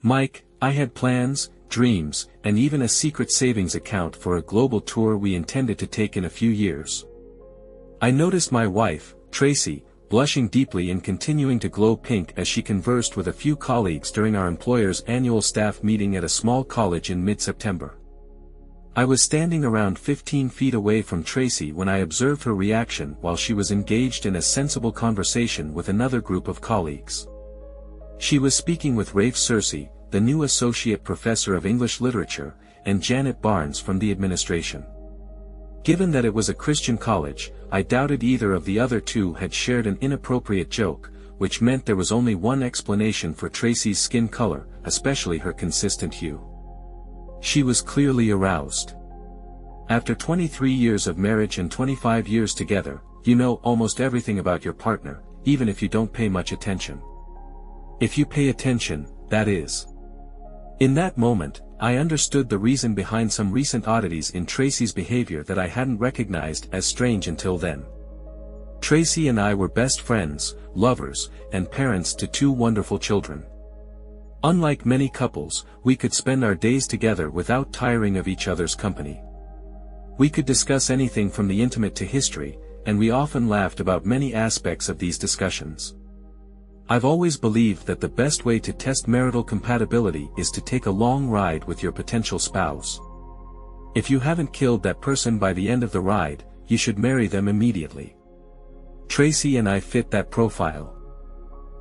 Mike, I had plans, dreams, and even a secret savings account for a global tour we intended to take in a few years. I noticed my wife, Tracy, blushing deeply and continuing to glow pink as she conversed with a few colleagues during our employer's annual staff meeting at a small college in mid-September. I was standing around 15 feet away from Tracy when I observed her reaction while she was engaged in a sensible conversation with another group of colleagues. She was speaking with Rafe Searcy, the new associate professor of English literature, and Janet Barnes from the administration. Given that it was a Christian college, I doubted either of the other two had shared an inappropriate joke, which meant there was only one explanation for Tracy's skin color, especially her consistent hue. She was clearly aroused. After 23 years of marriage and 25 years together, you know almost everything about your partner, even if you don't pay much attention. If you pay attention, that is. In that moment, I understood the reason behind some recent oddities in Tracy's behavior that I hadn't recognized as strange until then. Tracy and I were best friends, lovers, and parents to two wonderful children. Unlike many couples, we could spend our days together without tiring of each other's company. We could discuss anything from the intimate to history, and we often laughed about many aspects of these discussions. I've always believed that the best way to test marital compatibility is to take a long ride with your potential spouse. If you haven't killed that person by the end of the ride, you should marry them immediately. Tracy and I fit that profile.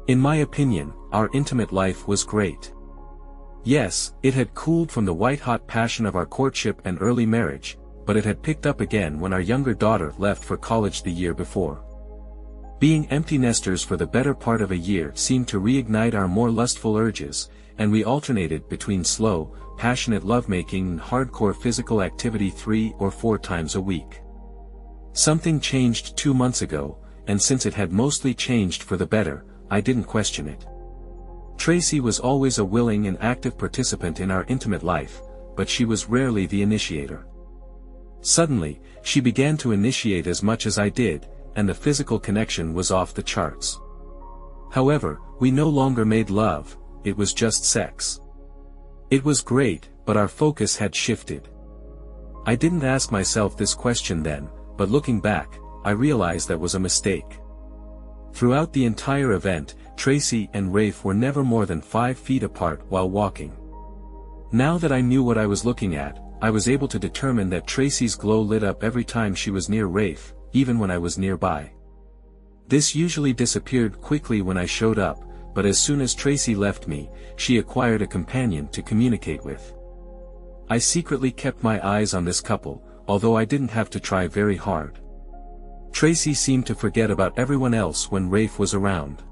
In my opinion, our intimate life was great. Yes, it had cooled from the white-hot passion of our courtship and early marriage, but it had picked up again when our younger daughter left for college the year before. Being empty nesters for the better part of a year seemed to reignite our more lustful urges, and we alternated between slow, passionate lovemaking and hardcore physical activity 3 or 4 times a week. Something changed 2 months ago, and since it had mostly changed for the better, I didn't question it. Tracy was always a willing and active participant in our intimate life, but she was rarely the initiator. Suddenly, she began to initiate as much as I did, and the physical connection was off the charts. However, we no longer made love, it was just sex. It was great, but our focus had shifted. I didn't ask myself this question then, but looking back, I realized that was a mistake. Throughout the entire event, Tracy and Rafe were never more than 5 feet apart while walking. Now that I knew what I was looking at, I was able to determine that Tracy's glow lit up every time she was near Rafe, even when I was nearby. This usually disappeared quickly when I showed up, but as soon as Tracy left me, she acquired a companion to communicate with. I secretly kept my eyes on this couple, although I didn't have to try very hard. Tracy seemed to forget about everyone else when Rafe was around.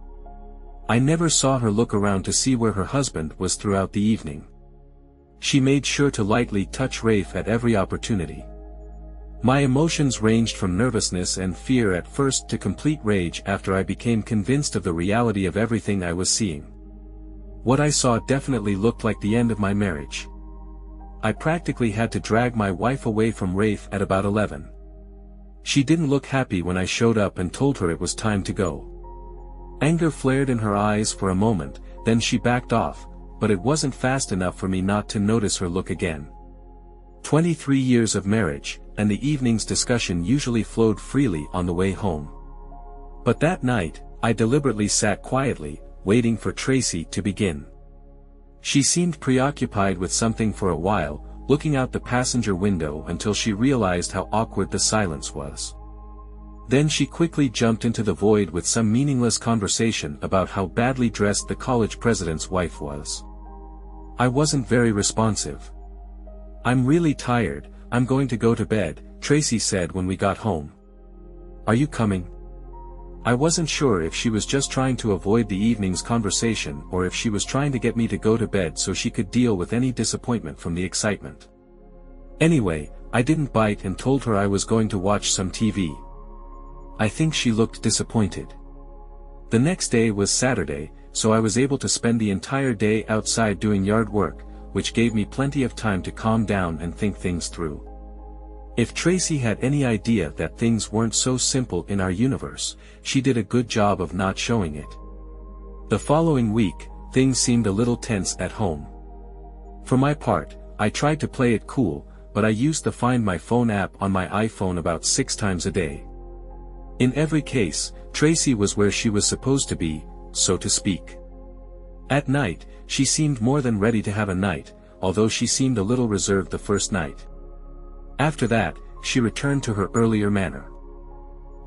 I never saw her look around to see where her husband was throughout the evening. She made sure to lightly touch Rafe at every opportunity. My emotions ranged from nervousness and fear at first to complete rage after I became convinced of the reality of everything I was seeing. What I saw definitely looked like the end of my marriage. I practically had to drag my wife away from Rafe at about 11. She didn't look happy when I showed up and told her it was time to go. Anger flared in her eyes for a moment, then she backed off, but it wasn't fast enough for me not to notice her look again. 23 years of marriage, and the evening's discussion usually flowed freely on the way home. But that night, I deliberately sat quietly, waiting for Tracy to begin. She seemed preoccupied with something for a while, looking out the passenger window until she realized how awkward the silence was. Then she quickly jumped into the void with some meaningless conversation about how badly dressed the college president's wife was. I wasn't very responsive. "I'm really tired, I'm going to go to bed," Tracy said when we got home. "Are you coming?" I wasn't sure if she was just trying to avoid the evening's conversation or if she was trying to get me to go to bed so she could deal with any disappointment from the excitement. Anyway, I didn't bite and told her I was going to watch some TV. I think she looked disappointed. The next day was Saturday, so I was able to spend the entire day outside doing yard work, which gave me plenty of time to calm down and think things through. If Tracy had any idea that things weren't so simple in our universe, she did a good job of not showing it. The following week, things seemed a little tense at home. For my part, I tried to play it cool, but I used the Find My Phone app on my iPhone about 6 times a day. In every case, Tracy was where she was supposed to be, so to speak. At night, she seemed more than ready to have a night, although she seemed a little reserved the first night. After that, she returned to her earlier manner.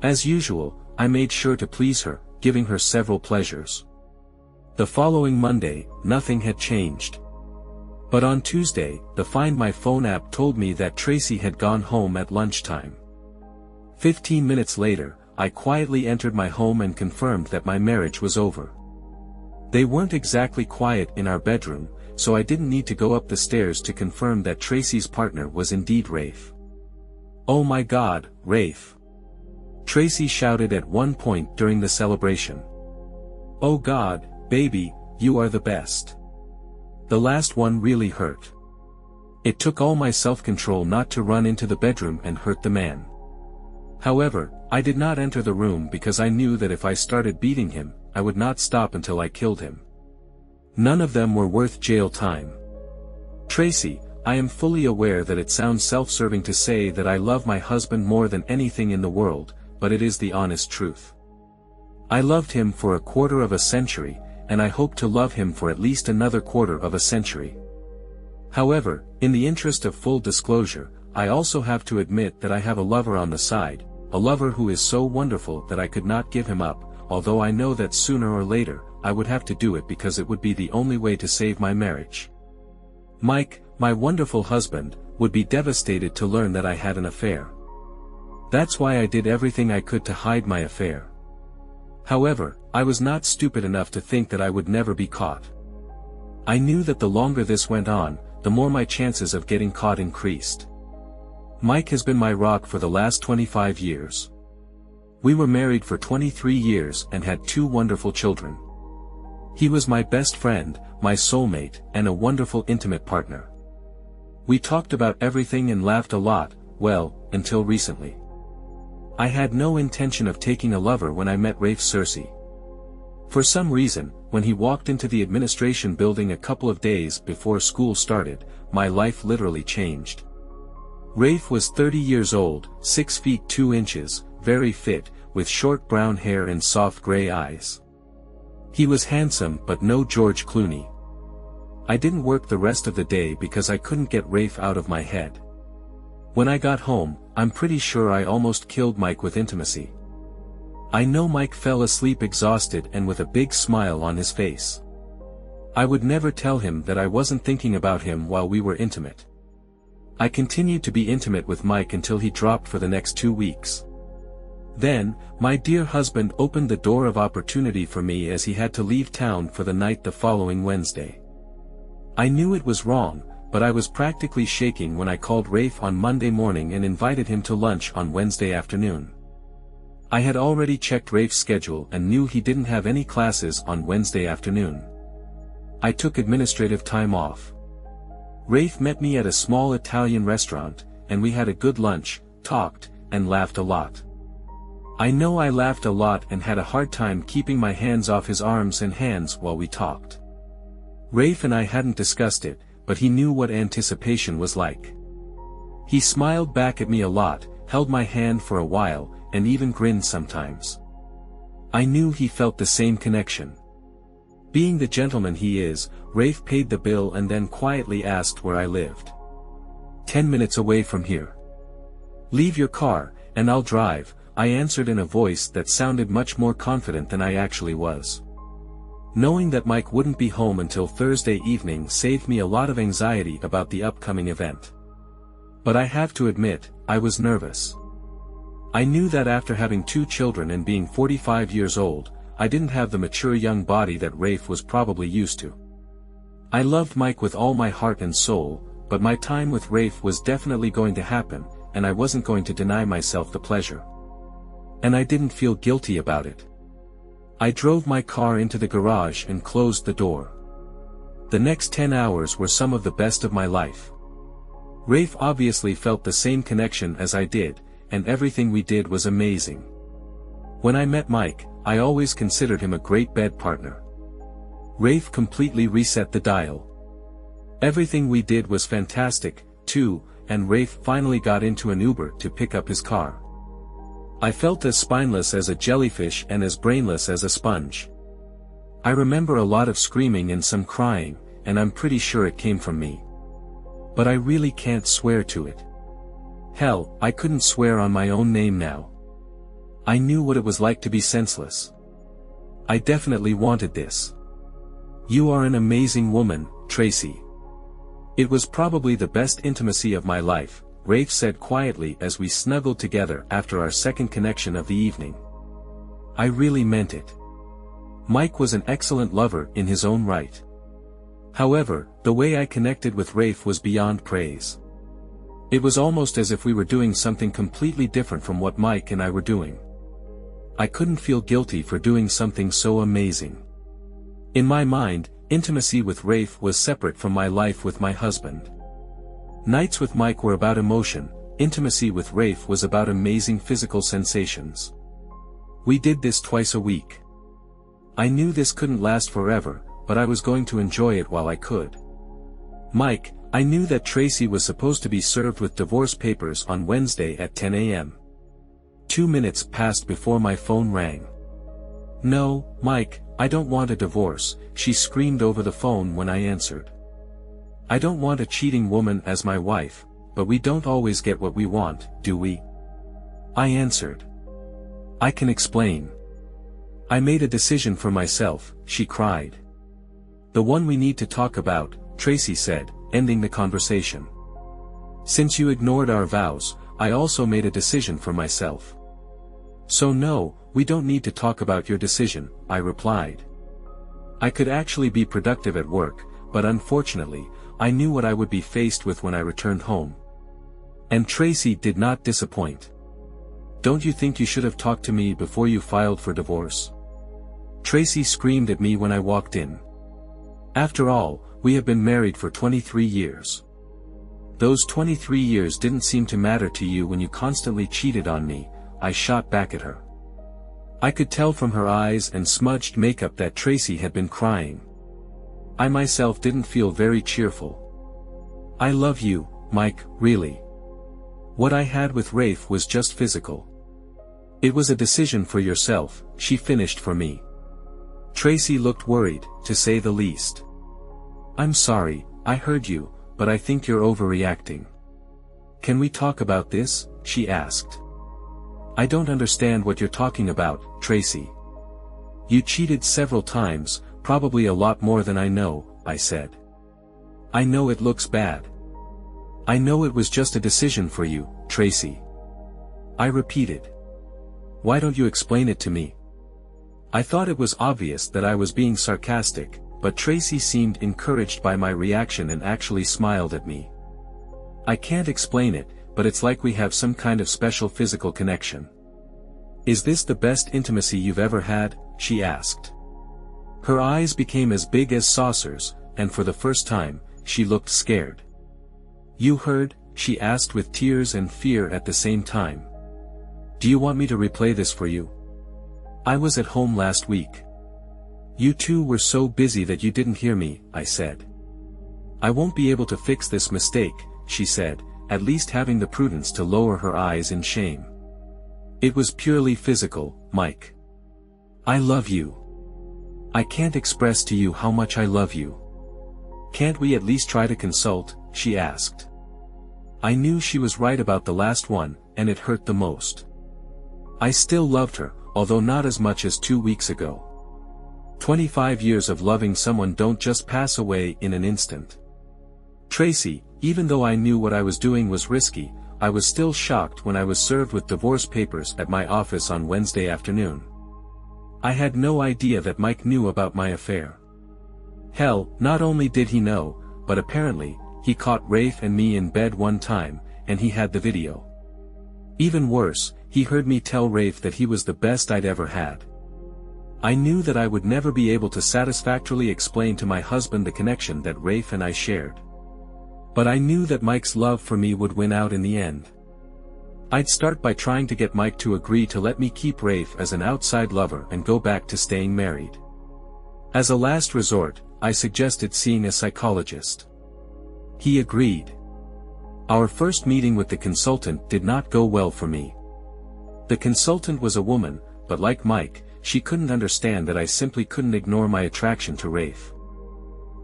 As usual, I made sure to please her, giving her several pleasures. The following Monday, nothing had changed. But on Tuesday, the Find My Phone app told me that Tracy had gone home at lunchtime. 15 minutes later, I quietly entered my home and confirmed that my marriage was over. They weren't exactly quiet in our bedroom, so I didn't need to go up the stairs to confirm that Tracy's partner was indeed Rafe. "Oh my God, Rafe!" Tracy shouted at one point during the celebration. "Oh God, baby, you are the best." The last one really hurt. It took all my self-control not to run into the bedroom and hurt the man. However, I did not enter the room because I knew that if I started beating him, I would not stop until I killed him. None of them were worth jail time. Tracy, I am fully aware that it sounds self-serving to say that I love my husband more than anything in the world, but it is the honest truth. I loved him for a quarter of a century, and I hope to love him for at least another quarter of a century. However, in the interest of full disclosure, I also have to admit that I have a lover on the side, a lover who is so wonderful that I could not give him up, although I know that sooner or later, I would have to do it because it would be the only way to save my marriage. Mike, my wonderful husband, would be devastated to learn that I had an affair. That's why I did everything I could to hide my affair. However, I was not stupid enough to think that I would never be caught. I knew that the longer this went on, the more my chances of getting caught increased. Mike has been my rock for the last 25 years. We were married for 23 years and had 2 wonderful children. He was my best friend, my soulmate, and a wonderful intimate partner. We talked about everything and laughed a lot, well, until recently. I had no intention of taking a lover when I met Rafe Cersei. For some reason, when he walked into the administration building a couple of days before school started, my life literally changed. Rafe was 30 years old, 6 feet 2 inches, very fit, with short brown hair and soft gray eyes. He was handsome but no George Clooney. I didn't work the rest of the day because I couldn't get Rafe out of my head. When I got home, I'm pretty sure I almost killed Mike with intimacy. I know Mike fell asleep exhausted and with a big smile on his face. I would never tell him that I wasn't thinking about him while we were intimate. I continued to be intimate with Mike until he dropped for the next 2 weeks. Then, my dear husband opened the door of opportunity for me as he had to leave town for the night the following Wednesday. I knew it was wrong, but I was practically shaking when I called Rafe on Monday morning and invited him to lunch on Wednesday afternoon. I had already checked Rafe's schedule and knew he didn't have any classes on Wednesday afternoon. I took administrative time off. Rafe met me at a small Italian restaurant, and we had a good lunch, talked, and laughed a lot. I know I laughed a lot and had a hard time keeping my hands off his arms and hands while we talked. Rafe and I hadn't discussed it, but he knew what anticipation was like. He smiled back at me a lot, held my hand for a while, and even grinned sometimes. I knew he felt the same connection. Being the gentleman he is, Rafe paid the bill and then quietly asked where I lived. 10 minutes away from here. Leave your car, and I'll drive, I answered in a voice that sounded much more confident than I actually was. Knowing that Mike wouldn't be home until Thursday evening saved me a lot of anxiety about the upcoming event. But I have to admit, I was nervous. I knew that after having 2 children and being 45 years old, I didn't have the mature young body that Rafe was probably used to. I loved Mike with all my heart and soul, but my time with Rafe was definitely going to happen, and I wasn't going to deny myself the pleasure. And I didn't feel guilty about it. I drove my car into the garage and closed the door. The next 10 hours were some of the best of my life. Rafe obviously felt the same connection as I did, and everything we did was amazing. When I met Mike, I always considered him a great bed partner. Rafe completely reset the dial. Everything we did was fantastic, too, and Rafe finally got into an Uber to pick up his car. I felt as spineless as a jellyfish and as brainless as a sponge. I remember a lot of screaming and some crying, and I'm pretty sure it came from me. But I really can't swear to it. Hell, I couldn't swear on my own name now. I knew what it was like to be senseless. I definitely wanted this. You are an amazing woman, Tracy. It was probably the best intimacy of my life, Rafe said quietly as we snuggled together after our second connection of the evening. I really meant it. Mike was an excellent lover in his own right. However, the way I connected with Rafe was beyond praise. It was almost as if we were doing something completely different from what Mike and I were doing. I couldn't feel guilty for doing something so amazing. In my mind, intimacy with Rafe was separate from my life with my husband. Nights with Mike were about emotion, intimacy with Rafe was about amazing physical sensations. We did this twice a week. I knew this couldn't last forever, but I was going to enjoy it while I could. Mike, I knew that Tracy was supposed to be served with divorce papers on Wednesday at 10 a.m. 2 minutes passed before my phone rang. No, Mike, I don't want a divorce, she screamed over the phone when I answered. I don't want a cheating woman as my wife, but we don't always get what we want, do we? I answered. I can explain. I made a decision for myself, she cried. The one we need to talk about, Tracy said, ending the conversation. Since you ignored our vows, I also made a decision for myself. So no, we don't need to talk about your decision, I replied. I could actually be productive at work, but unfortunately, I knew what I would be faced with when I returned home. And Tracy did not disappoint. Don't you think you should have talked to me before you filed for divorce? Tracy screamed at me when I walked in. After all, we have been married for 23 years. Those 23 years didn't seem to matter to you when you constantly cheated on me, I shot back at her. I could tell from her eyes and smudged makeup that Tracy had been crying. I myself didn't feel very cheerful. I love you, Mike, really. What I had with Rafe was just physical. It was a decision for yourself, she finished for me. Tracy looked worried, to say the least. I'm sorry, I heard you, but I think you're overreacting. Can we talk about this? She asked. I don't understand what you're talking about, Tracy. You cheated several times, probably a lot more than I know, I said. I know it looks bad. I know it was just a decision for you, Tracy. I repeated. Why don't you explain it to me? I thought it was obvious that I was being sarcastic, but Tracy seemed encouraged by my reaction and actually smiled at me. I can't explain it, but it's like we have some kind of special physical connection. Is this the best intimacy you've ever had? She asked. Her eyes became as big as saucers, and for the first time, she looked scared. You heard? She asked with tears and fear at the same time. Do you want me to replay this for you? I was at home last week. You two were so busy that you didn't hear me, I said. I won't be able to fix this mistake, she said, at least having the prudence to lower her eyes in shame. It was purely physical, Mike. I love you. I can't express to you how much I love you. Can't we at least try to consult? She asked. I knew she was right about the last one, and it hurt the most. I still loved her, although not as much as 2 weeks ago. 25 years of loving someone don't just pass away in an instant. Tracy, even though I knew what I was doing was risky, I was still shocked when I was served with divorce papers at my office on Wednesday afternoon. I had no idea that Mike knew about my affair. Hell, not only did he know, but apparently, he caught Rafe and me in bed one time, and he had the video. Even worse, he heard me tell Rafe that he was the best I'd ever had. I knew that I would never be able to satisfactorily explain to my husband the connection that Rafe and I shared. But I knew that Mike's love for me would win out in the end. I'd start by trying to get Mike to agree to let me keep Rafe as an outside lover and go back to staying married. As a last resort, I suggested seeing a psychologist. He agreed. Our first meeting with the consultant did not go well for me. The consultant was a woman, but like Mike, she couldn't understand that I simply couldn't ignore my attraction to Rafe.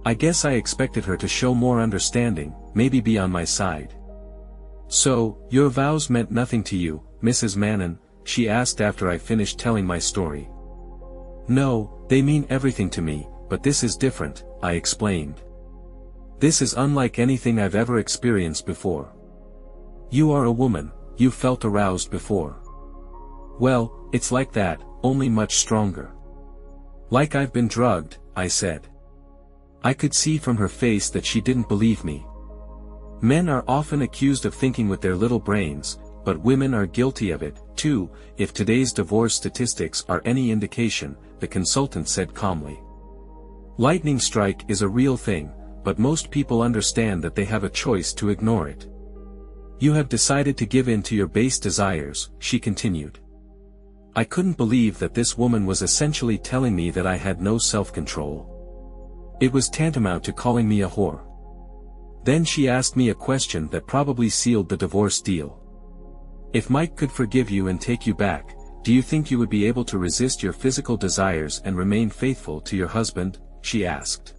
I guess I expected her to show more understanding, maybe be on my side. "So, your vows meant nothing to you, Mrs. Mannon?" she asked after I finished telling my story. "No, they mean everything to me, but this is different," I explained. "This is unlike anything I've ever experienced before. You are a woman, you felt aroused before. Well, it's like that, only much stronger." "Like I've been drugged," I said. I could see from her face that she didn't believe me. Men are often accused of thinking with their little brains, but women are guilty of it, too, if today's divorce statistics are any indication, the consultant said calmly. Lightning strike is a real thing, but most people understand that they have a choice to ignore it. You have decided to give in to your base desires, she continued. I couldn't believe that this woman was essentially telling me that I had no self-control. It was tantamount to calling me a whore. Then she asked me a question that probably sealed the divorce deal. If Mike could forgive you and take you back, do you think you would be able to resist your physical desires and remain faithful to your husband? She asked.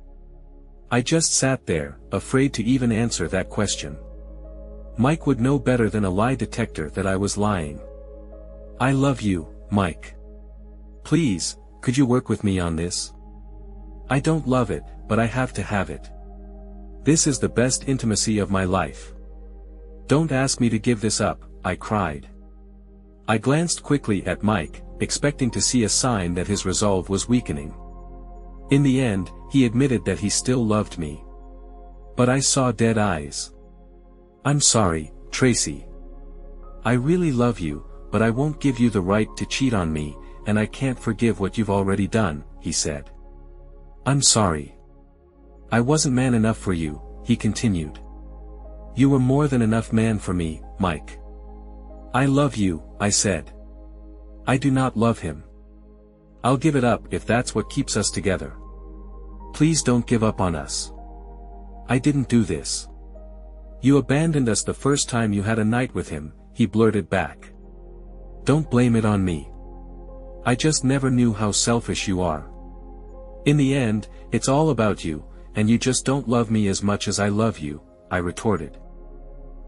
I just sat there, afraid to even answer that question. Mike would know better than a lie detector that I was lying. I love you, Mike. Please, could you work with me on this? I don't love it, but I have to have it. This is the best intimacy of my life. Don't ask me to give this up, I cried. I glanced quickly at Mike, expecting to see a sign that his resolve was weakening. In the end, he admitted that he still loved me. But I saw dead eyes. I'm sorry, Tracy. I really love you, but I won't give you the right to cheat on me, and I can't forgive what you've already done, he said. I'm sorry. I wasn't man enough for you, he continued. You were more than enough man for me, Mike. I love you, I said. I do not love him. I'll give it up if that's what keeps us together. Please don't give up on us. I didn't do this. You abandoned us the first time you had a night with him, he blurted back. Don't blame it on me. I just never knew how selfish you are. In the end, it's all about you, and you just don't love me as much as I love you, I retorted.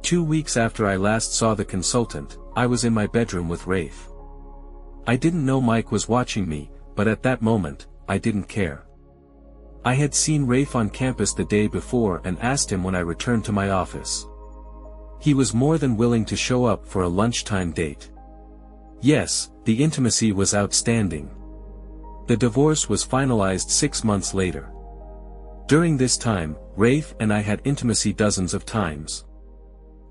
2 weeks after I last saw the consultant, I was in my bedroom with Rafe. I didn't know Mike was watching me, but at that moment, I didn't care. I had seen Rafe on campus the day before and asked him when I returned to my office. He was more than willing to show up for a lunchtime date. Yes, the intimacy was outstanding. The divorce was finalized 6 months later. During this time, Rafe and I had intimacy dozens of times.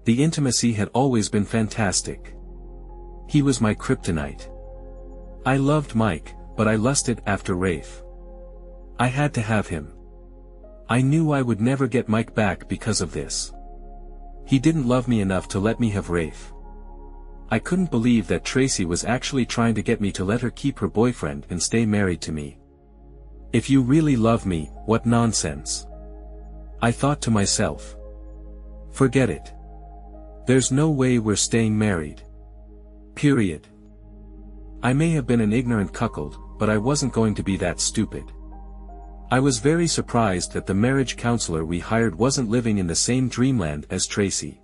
The intimacy had always been fantastic. He was my kryptonite. I loved Mike, but I lusted after Rafe. I had to have him. I knew I would never get Mike back because of this. He didn't love me enough to let me have Rafe. I couldn't believe that Tracy was actually trying to get me to let her keep her boyfriend and stay married to me. If you really love me, what nonsense. I thought to myself. Forget it. There's no way we're staying married. Period. I may have been an ignorant cuckold, but I wasn't going to be that stupid. I was very surprised that the marriage counselor we hired wasn't living in the same dreamland as Tracy.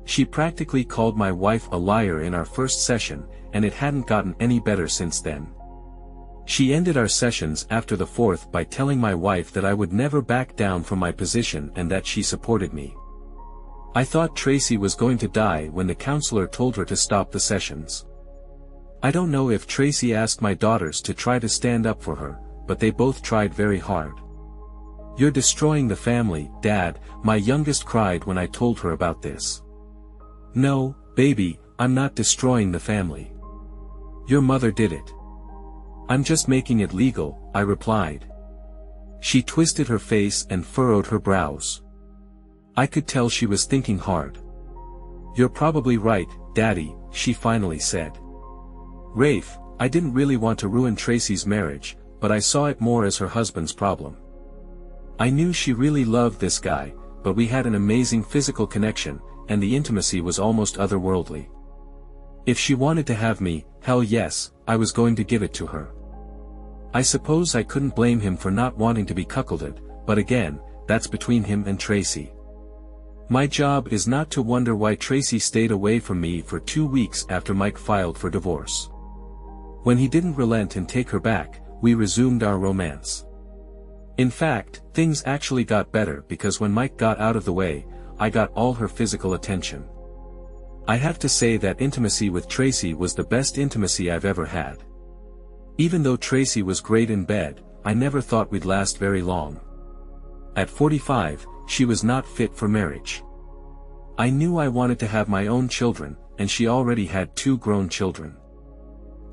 She practically called my wife a liar in our first session, and it hadn't gotten any better since then. She ended our sessions after the fourth by telling my wife that I would never back down from my position and that she supported me. I thought Tracy was going to die when the counselor told her to stop the sessions. I don't know if Tracy asked my daughters to try to stand up for her, but they both tried very hard. You're destroying the family, Dad, my youngest cried when I told her about this. No, baby, I'm not destroying the family. Your mother did it. I'm just making it legal, I replied. She twisted her face and furrowed her brows. I could tell she was thinking hard. You're probably right, Daddy, she finally said. Rafe, I didn't really want to ruin Tracy's marriage, but I saw it more as her husband's problem. I knew she really loved this guy, but we had an amazing physical connection, and the intimacy was almost otherworldly. If she wanted to have me, hell yes, I was going to give it to her. I suppose I couldn't blame him for not wanting to be cuckolded, but again, that's between him and Tracy. My job is not to wonder why Tracy stayed away from me for 2 weeks after Mike filed for divorce. When he didn't relent and take her back, we resumed our romance. In fact, things actually got better because when Mike got out of the way, I got all her physical attention. I have to say that intimacy with Tracy was the best intimacy I've ever had. Even though Tracy was great in bed, I never thought we'd last very long. At 45, she was not fit for marriage. I knew I wanted to have my own children, and she already had 2 grown children.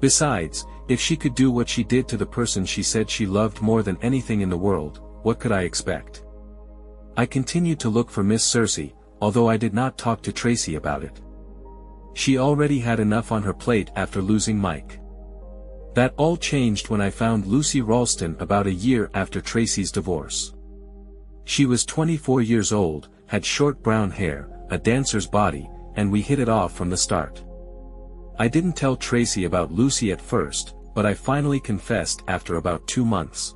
Besides, if she could do what she did to the person she said she loved more than anything in the world, what could I expect? I continued to look for Miss Cersei, although I did not talk to Tracy about it. She already had enough on her plate after losing Mike. That all changed when I found Lucy Ralston about a year after Tracy's divorce. She was 24 years old, had short brown hair, a dancer's body, and we hit it off from the start. I didn't tell Tracy about Lucy at first, but I finally confessed after about 2 months.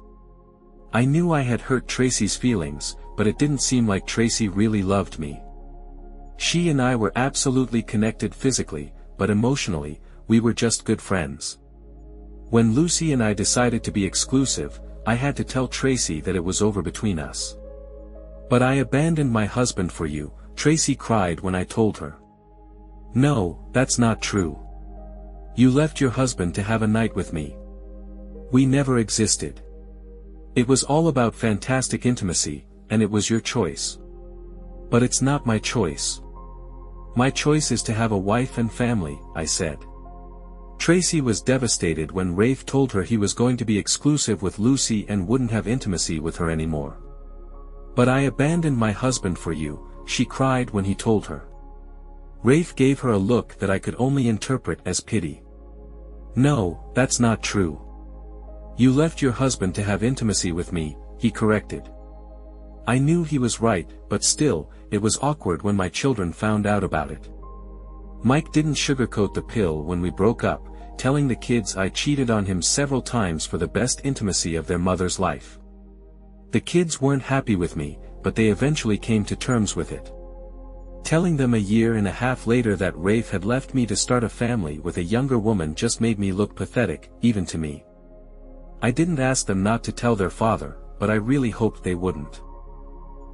I knew I had hurt Tracy's feelings, but it didn't seem like Tracy really loved me. She and I were absolutely connected physically, but emotionally, we were just good friends. When Lucy and I decided to be exclusive, I had to tell Tracy that it was over between us. "But I abandoned my husband for you," Tracy cried when I told her. "No, that's not true. You left your husband to have a night with me. We never existed. It was all about fantastic intimacy, and it was your choice. But it's not my choice. My choice is to have a wife and family," I said. Tracy was devastated when Rafe told her he was going to be exclusive with Lucy and wouldn't have intimacy with her anymore. "But I abandoned my husband for you," she cried when he told her. Rafe gave her a look that I could only interpret as pity. "No, that's not true. You left your husband to have intimacy with me," he corrected. I knew he was right, but still, it was awkward when my children found out about it. Mike didn't sugarcoat the pill when we broke up, telling the kids I cheated on him several times for the best intimacy of their mother's life. The kids weren't happy with me, but they eventually came to terms with it. Telling them a year and a half later that Rafe had left me to start a family with a younger woman just made me look pathetic, even to me. I didn't ask them not to tell their father, but I really hoped they wouldn't.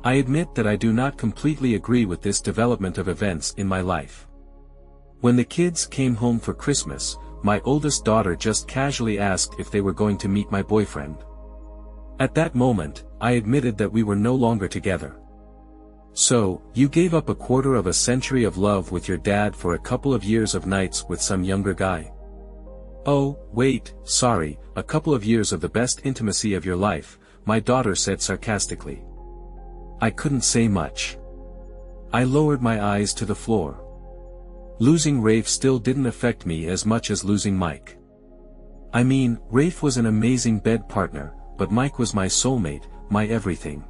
I admit that I do not completely agree with this development of events in my life. When the kids came home for Christmas, my oldest daughter just casually asked if they were going to meet my boyfriend. At that moment, I admitted that we were no longer together. "So, you gave up a quarter of a century of love with your dad for a couple of years of nights with some younger guy?" "Oh, wait, sorry, a couple of years of the best intimacy of your life," my daughter said sarcastically. I couldn't say much. I lowered my eyes to the floor. Losing Rafe still didn't affect me as much as losing Mike. I mean, Rafe was an amazing bed partner, but Mike was my soulmate, my everything.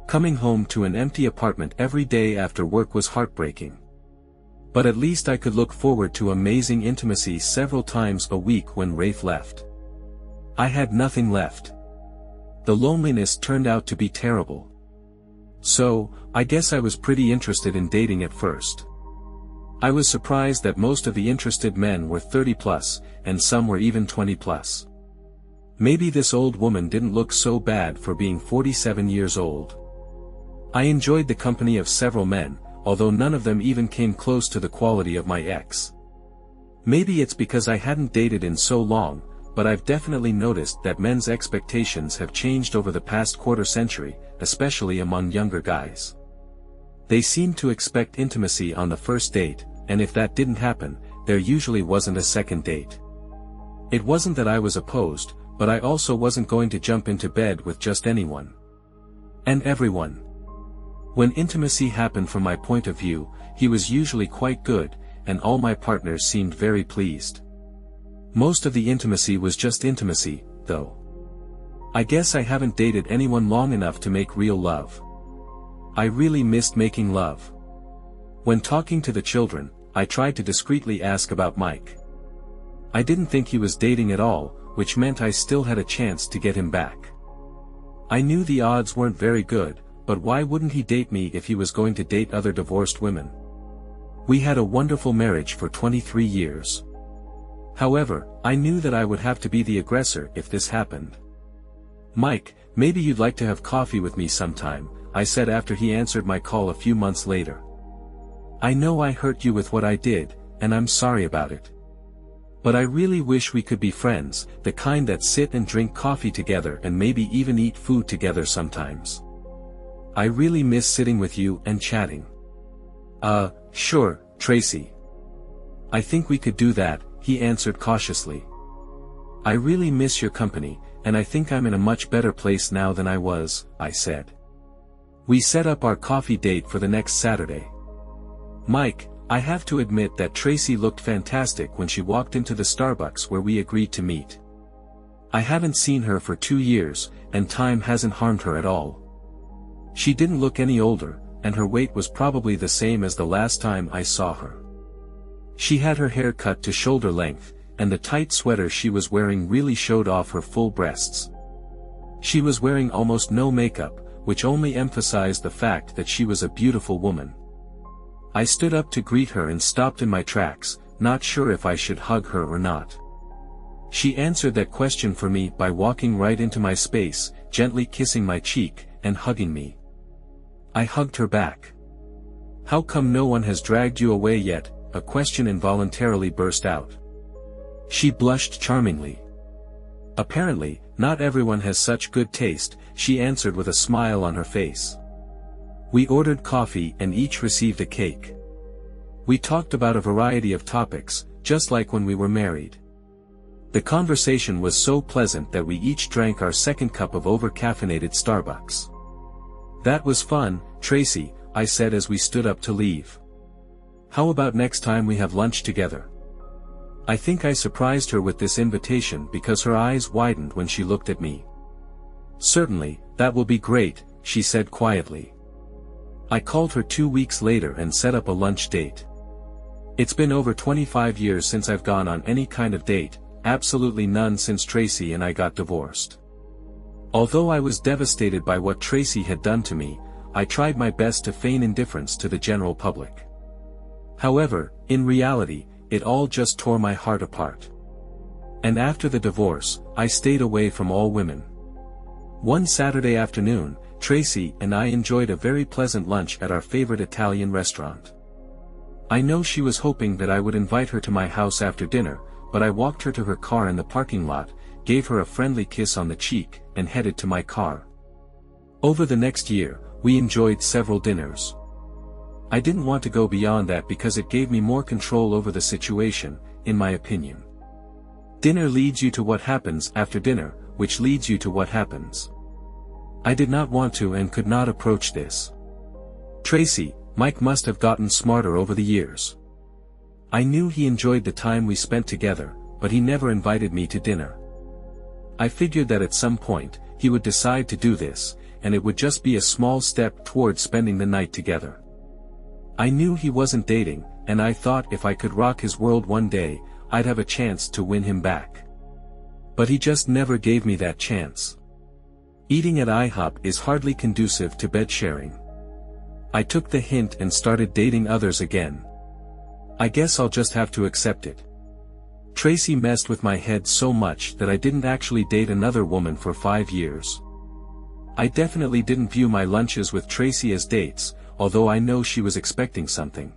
Coming home to an empty apartment every day after work was heartbreaking. But at least I could look forward to amazing intimacy several times a week when Rafe left. I had nothing left. The loneliness turned out to be terrible. So, I guess I was pretty interested in dating at first. I was surprised that most of the interested men were 30 plus, and some were even 20 plus. Maybe this old woman didn't look so bad for being 47 years old. I enjoyed the company of several men, although none of them even came close to the quality of my ex. Maybe it's because I hadn't dated in so long, but I've definitely noticed that men's expectations have changed over the past quarter century, especially among younger guys. They seem to expect intimacy on the first date, and if that didn't happen, there usually wasn't a second date. It wasn't that I was opposed, but I also wasn't going to jump into bed with just anyone. And everyone. When intimacy happened from my point of view, he was usually quite good, and all my partners seemed very pleased. Most of the intimacy was just intimacy, though. I guess I haven't dated anyone long enough to make real love. I really missed making love. When talking to the children, I tried to discreetly ask about Mike. I didn't think he was dating at all, which meant I still had a chance to get him back. I knew the odds weren't very good, but why wouldn't he date me if he was going to date other divorced women? We had a wonderful marriage for 23 years. However, I knew that I would have to be the aggressor if this happened. "Mike, maybe you'd like to have coffee with me sometime," I said after he answered my call a few months later. "I know I hurt you with what I did, and I'm sorry about it. But I really wish we could be friends, the kind that sit and drink coffee together and maybe even eat food together sometimes. I really miss sitting with you and chatting." Sure, Tracy. I think we could do that," he answered cautiously. "I really miss your company, and I think I'm in a much better place now than I was," I said. We set up our coffee date for the next Saturday. Mike, I have to admit that Tracy looked fantastic when she walked into the Starbucks where we agreed to meet. I haven't seen her for 2 years, and time hasn't harmed her at all. She didn't look any older, and her weight was probably the same as the last time I saw her. She had her hair cut to shoulder length, and the tight sweater she was wearing really showed off her full breasts. She was wearing almost no makeup, which only emphasized the fact that she was a beautiful woman. I stood up to greet her and stopped in my tracks, not sure if I should hug her or not. She answered that question for me by walking right into my space, gently kissing my cheek, and hugging me. I hugged her back. "How come no one has dragged you away yet?" a question involuntarily burst out. She blushed charmingly. "Apparently, not everyone has such good taste," she answered with a smile on her face. We ordered coffee and each received a cake. We talked about a variety of topics, just like when we were married. The conversation was so pleasant that we each drank our second cup of over-caffeinated Starbucks. "That was fun, Tracy," I said as we stood up to leave. "How about next time we have lunch together?" I think I surprised her with this invitation because her eyes widened when she looked at me. "Certainly, that will be great," she said quietly. I called her 2 weeks later and set up a lunch date. It's been over 25 years since I've gone on any kind of date, absolutely none since Tracy and I got divorced. Although I was devastated by what Tracy had done to me, I tried my best to feign indifference to the general public. However, in reality, it all just tore my heart apart. And after the divorce, I stayed away from all women. One Saturday afternoon, Tracy and I enjoyed a very pleasant lunch at our favorite Italian restaurant. I know she was hoping that I would invite her to my house after dinner, but I walked her to her car in the parking lot, gave her a friendly kiss on the cheek, and headed to my car. Over the next year, we enjoyed several dinners. I didn't want to go beyond that because it gave me more control over the situation, in my opinion. Dinner leads you to what happens after dinner, which leads you to what happens. I did not want to and could not approach this. Tracy, Mike must have gotten smarter over the years. I knew he enjoyed the time we spent together, but he never invited me to dinner. I figured that at some point, he would decide to do this, and it would just be a small step towards spending the night together. I knew he wasn't dating, and I thought if I could rock his world one day, I'd have a chance to win him back. But he just never gave me that chance. Eating at IHOP is hardly conducive to bed sharing. I took the hint and started dating others again. I guess I'll just have to accept it. Tracy messed with my head so much that I didn't actually date another woman for 5 years. I definitely didn't view my lunches with Tracy as dates, although I know she was expecting something.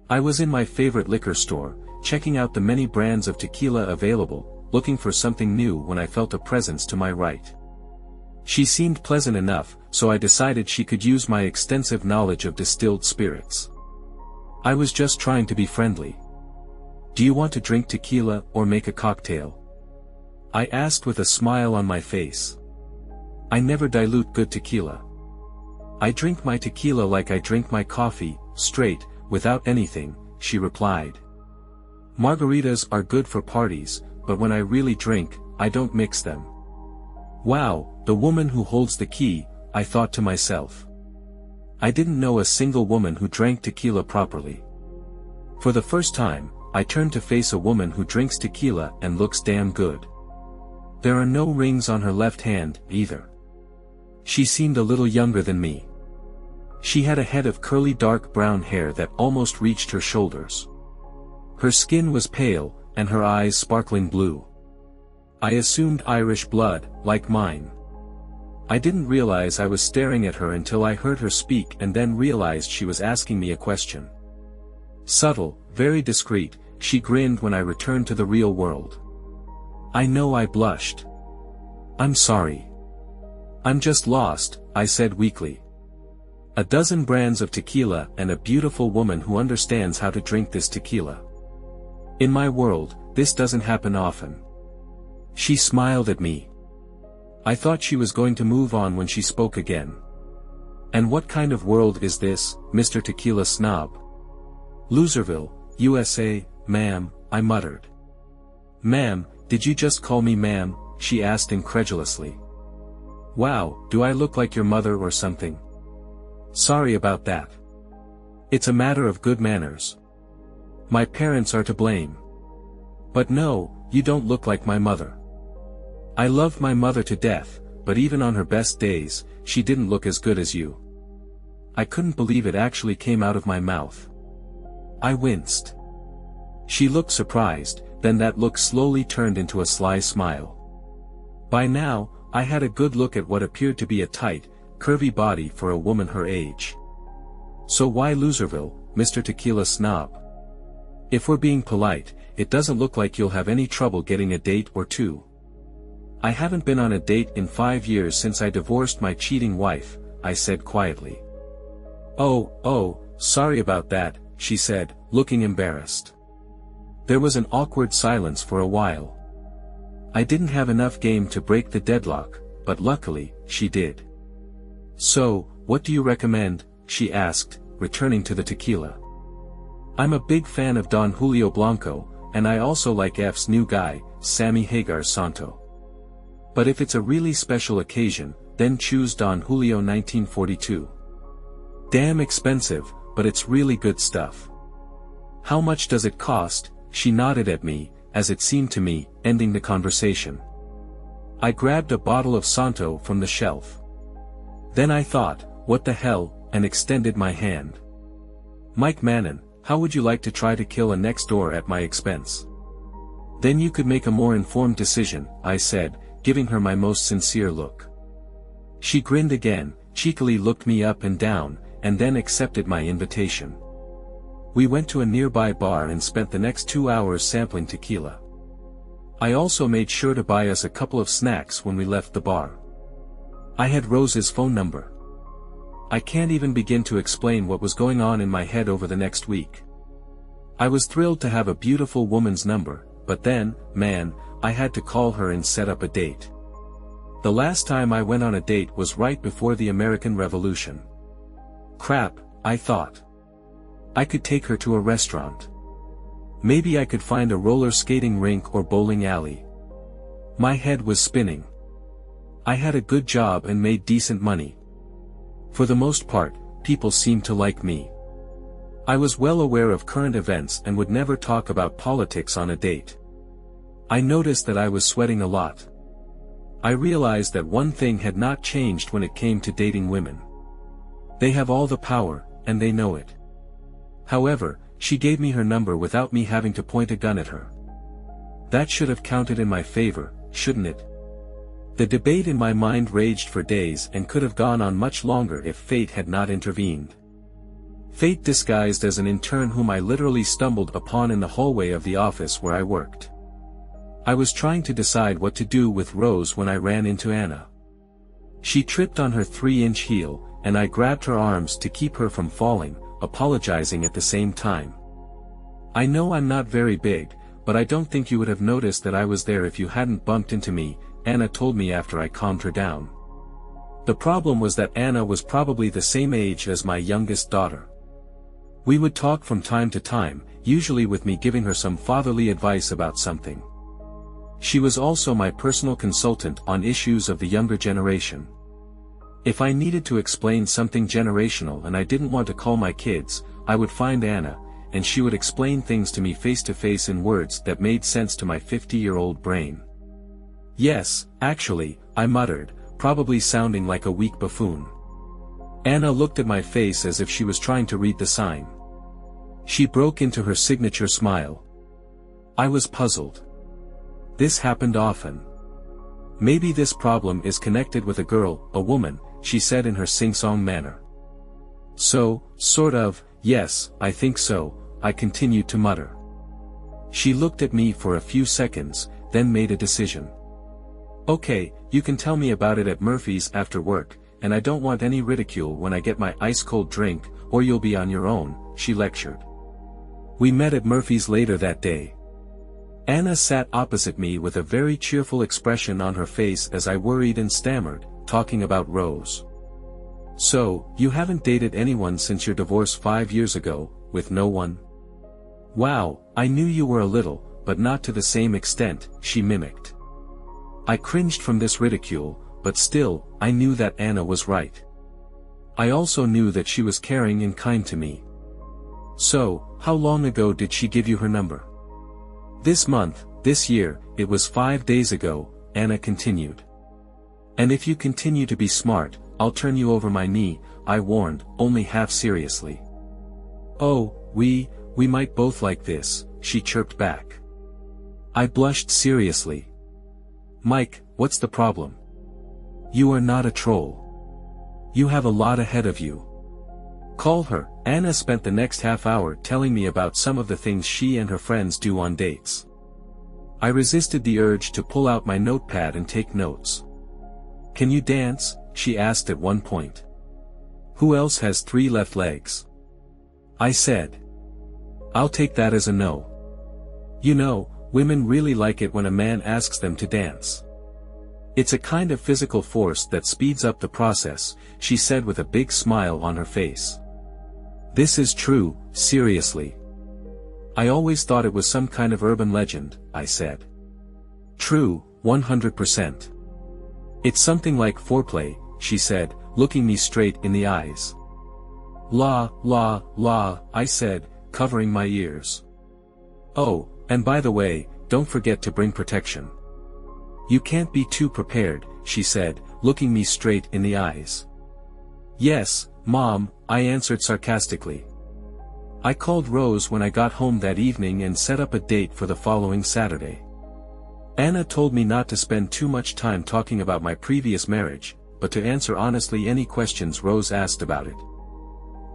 I was in my favorite liquor store, checking out the many brands of tequila available, looking for something new when I felt a presence to my right. She seemed pleasant enough, so I decided she could use my extensive knowledge of distilled spirits. I was just trying to be friendly. "Do you want to drink tequila or make a cocktail?" I asked with a smile on my face. I never dilute good tequila. "I drink my tequila like I drink my coffee, straight, without anything," she replied. "Margaritas are good for parties, but when I really drink, I don't mix them." Wow, the woman who holds the key, I thought to myself. I didn't know a single woman who drank tequila properly. For the first time, I turned to face a woman who drinks tequila and looks damn good. There are no rings on her left hand, either. She seemed a little younger than me. She had a head of curly dark brown hair that almost reached her shoulders. Her skin was pale, and her eyes sparkling blue. I assumed Irish blood, like mine. I didn't realize I was staring at her until I heard her speak and then realized she was asking me a question. Subtle, very discreet, she grinned when I returned to the real world. I know I blushed. I'm sorry. I'm just lost, I said weakly. A dozen brands of tequila and a beautiful woman who understands how to drink this tequila. In my world, this doesn't happen often. She smiled at me. I thought she was going to move on when she spoke again. And what kind of world is this, Mr. Tequila Snob? Loserville, USA, ma'am, I muttered. Ma'am, did you just call me ma'am? She asked incredulously. Wow, do I look like your mother or something? Sorry about that. It's a matter of good manners. My parents are to blame. But no, you don't look like my mother. I loved my mother to death, but even on her best days, she didn't look as good as you. I couldn't believe it actually came out of my mouth. I winced. She looked surprised, then that look slowly turned into a sly smile. By now, I had a good look at what appeared to be a tight, curvy body for a woman her age. So why Loserville, Mr. Tequila Snob? If we're being polite, it doesn't look like you'll have any trouble getting a date or two. I haven't been on a date in 5 years since I divorced my cheating wife, I said quietly. Oh, sorry about that, she said, looking embarrassed. There was an awkward silence for a while. I didn't have enough game to break the deadlock, but luckily, she did. So, what do you recommend? She asked, returning to the tequila. I'm a big fan of Don Julio Blanco, and I also like F's new guy, Sammy Hagar Santo. But if it's a really special occasion, then choose Don Julio 1942. Damn expensive, but it's really good stuff. How much does it cost? She nodded at me, as it seemed to me, ending the conversation. I grabbed a bottle of Santo from the shelf. Then I thought, what the hell, and extended my hand. Mike Mannon, how would you like to try to kill a next door at my expense? Then you could make a more informed decision, I said, giving her my most sincere look. She grinned again, cheekily looked me up and down, and then accepted my invitation. We went to a nearby bar and spent the next 2 hours sampling tequila. I also made sure to buy us a couple of snacks when we left the bar. I had Rose's phone number. I can't even begin to explain what was going on in my head over the next week. I was thrilled to have a beautiful woman's number, but then, man, I had to call her and set up a date. The last time I went on a date was right before the American Revolution. Crap, I thought. I could take her to a restaurant. Maybe I could find a roller skating rink or bowling alley. My head was spinning. I had a good job and made decent money. For the most part, people seemed to like me. I was well aware of current events and would never talk about politics on a date. I noticed that I was sweating a lot. I realized that one thing had not changed when it came to dating women. They have all the power, and they know it. However, she gave me her number without me having to point a gun at her. That should have counted in my favor, shouldn't it? The debate in my mind raged for days and could have gone on much longer if fate had not intervened. Fate disguised as an intern whom I literally stumbled upon in the hallway of the office where I worked. I was trying to decide what to do with Rose when I ran into Anna. She tripped on her 3-inch heel, and I grabbed her arms to keep her from falling, apologizing at the same time. I know I'm not very big, but I don't think you would have noticed that I was there if you hadn't bumped into me, Anna told me after I calmed her down. The problem was that Anna was probably the same age as my youngest daughter. We would talk from time to time, usually with me giving her some fatherly advice about something. She was also my personal consultant on issues of the younger generation. If I needed to explain something generational and I didn't want to call my kids, I would find Anna, and she would explain things to me face to face in words that made sense to my 50-year-old brain. Yes, actually, I muttered, probably sounding like a weak buffoon. Anna looked at my face as if she was trying to read the sign. She broke into her signature smile. I was puzzled. This happened often. Maybe this problem is connected with a girl, a woman, she said in her sing-song manner. So, sort of, yes, I think so, I continued to mutter. She looked at me for a few seconds, then made a decision. Okay, you can tell me about it at Murphy's after work, and I don't want any ridicule when I get my ice-cold drink, or you'll be on your own, she lectured. We met at Murphy's later that day. Anna sat opposite me with a very cheerful expression on her face as I worried and stammered, talking about Rose. So, you haven't dated anyone since your divorce 5 years ago, with no one? Wow, I knew you were a little, but not to the same extent, she mimicked. I cringed from this ridicule, but still, I knew that Anna was right. I also knew that she was caring and kind to me. So, how long ago did she give you her number? This month, this year, it was 5 days ago, Anna continued. And if you continue to be smart, I'll turn you over my knee, I warned, only half seriously. Oh, we might both like this, she chirped back. I blushed seriously. Mike, what's the problem? You are not a troll. You have a lot ahead of you. Call her. Anna spent the next half hour telling me about some of the things she and her friends do on dates. I resisted the urge to pull out my notepad and take notes. Can you dance? She asked at one point. Who else has 3 left legs? I said. I'll take that as a no. You know, women really like it when a man asks them to dance. It's a kind of physical force that speeds up the process, she said with a big smile on her face. This is true, seriously. I always thought it was some kind of urban legend, I said. True, 100%. It's something like foreplay, she said, looking me straight in the eyes. La, I said, covering my ears. Oh, and by the way, don't forget to bring protection. You can't be too prepared, she said, looking me straight in the eyes. Yes, Mom, I answered sarcastically. I called Rose when I got home that evening and set up a date for the following Saturday. Anna told me not to spend too much time talking about my previous marriage, but to answer honestly any questions Rose asked about it.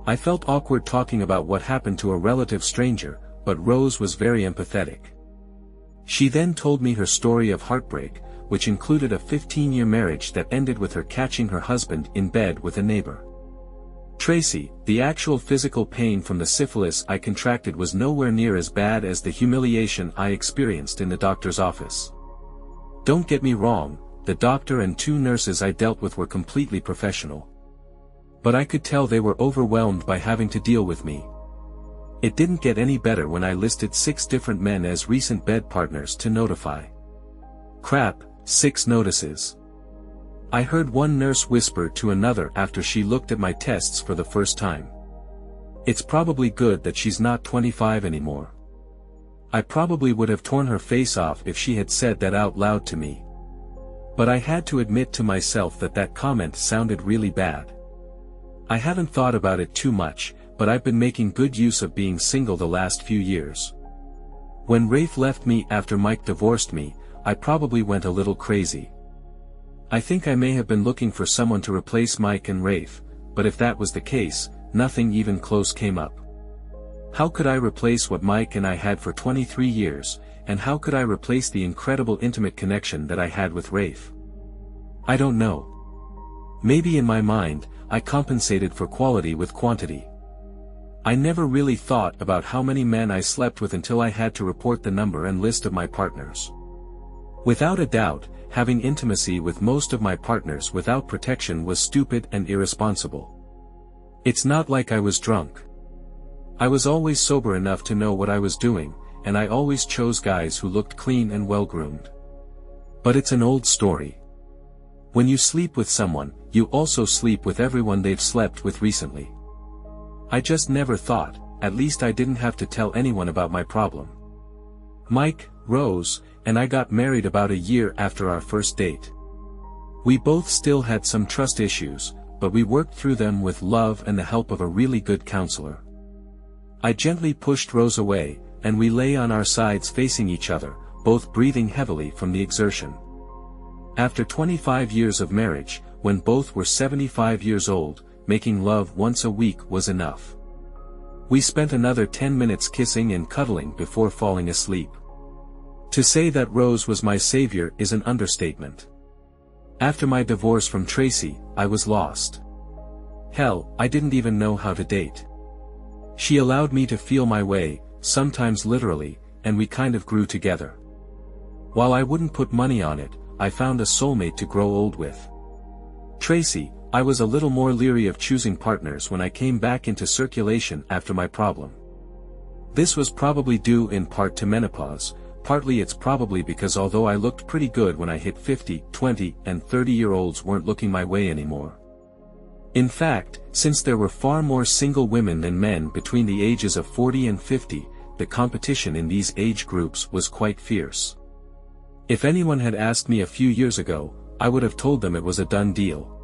I felt awkward talking about what happened to a relative stranger, but Rose was very empathetic. She then told me her story of heartbreak, which included a 15-year marriage that ended with her catching her husband in bed with a neighbor. Tracy, the actual physical pain from the syphilis I contracted was nowhere near as bad as the humiliation I experienced in the doctor's office. Don't get me wrong, the doctor and 2 nurses I dealt with were completely professional. But I could tell they were overwhelmed by having to deal with me. It didn't get any better when I listed 6 different men as recent bed partners to notify. Crap, 6 notices. I heard one nurse whisper to another after she looked at my tests for the first time. It's probably good that she's not 25 anymore. I probably would have torn her face off if she had said that out loud to me. But I had to admit to myself that that comment sounded really bad. I haven't thought about it too much, but I've been making good use of being single the last few years. When Rafe left me after Mike divorced me, I probably went a little crazy. I think I may have been looking for someone to replace Mike and Rafe, but if that was the case, nothing even close came up. How could I replace what Mike and I had for 23 years, and how could I replace the incredible intimate connection that I had with Rafe? I don't know. Maybe in my mind, I compensated for quality with quantity. I never really thought about how many men I slept with until I had to report the number and list of my partners. Without a doubt, having intimacy with most of my partners without protection was stupid and irresponsible. It's not like I was drunk. I was always sober enough to know what I was doing, and I always chose guys who looked clean and well-groomed. But it's an old story. When you sleep with someone, you also sleep with everyone they've slept with recently. I just never thought, at least I didn't have to tell anyone about my problem. Mike, Rose, and I got married about a year after our first date. We both still had some trust issues, but we worked through them with love and the help of a really good counselor. I gently pushed Rose away, and we lay on our sides facing each other, both breathing heavily from the exertion. After 25 years of marriage, when both were 75 years old, making love once a week was enough. We spent another 10 minutes kissing and cuddling before falling asleep. To say that Rose was my savior is an understatement. After my divorce from Tracy, I was lost. Hell, I didn't even know how to date. She allowed me to feel my way, sometimes literally, and we kind of grew together. While I wouldn't put money on it, I found a soulmate to grow old with. Tracy, I was a little more leery of choosing partners when I came back into circulation after my problem. This was probably due in part to menopause, partly it's probably because although I looked pretty good when I hit 50, 20, and 30-year-olds weren't looking my way anymore. In fact, since there were far more single women than men between the ages of 40 and 50, the competition in these age groups was quite fierce. If anyone had asked me a few years ago, I would have told them it was a done deal.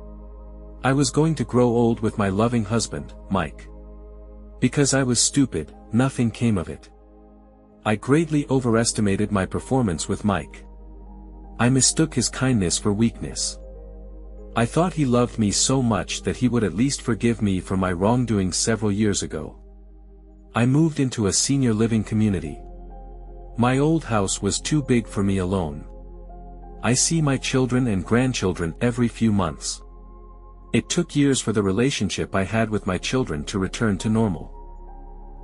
I was going to grow old with my loving husband, Mike. Because I was stupid, nothing came of it. I greatly overestimated my performance with Mike. I mistook his kindness for weakness. I thought he loved me so much that he would at least forgive me for my wrongdoing several years ago. I moved into a senior living community. My old house was too big for me alone. I see my children and grandchildren every few months. It took years for the relationship I had with my children to return to normal.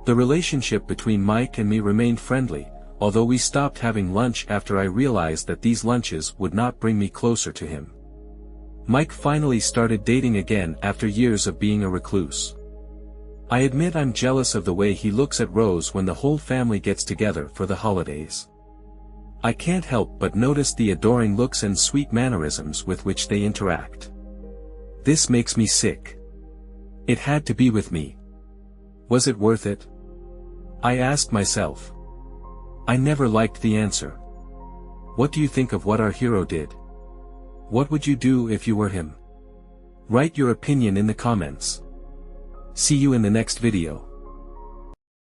The relationship between Mike and me remained friendly, although we stopped having lunch after I realized that these lunches would not bring me closer to him. Mike finally started dating again after years of being a recluse. I admit I'm jealous of the way he looks at Rose when the whole family gets together for the holidays. I can't help but notice the adoring looks and sweet mannerisms with which they interact. This makes me sick. It had to be with me. Was it worth it? I asked myself. I never liked the answer. What do you think of what our hero did? What would you do if you were him? Write your opinion in the comments. See you in the next video.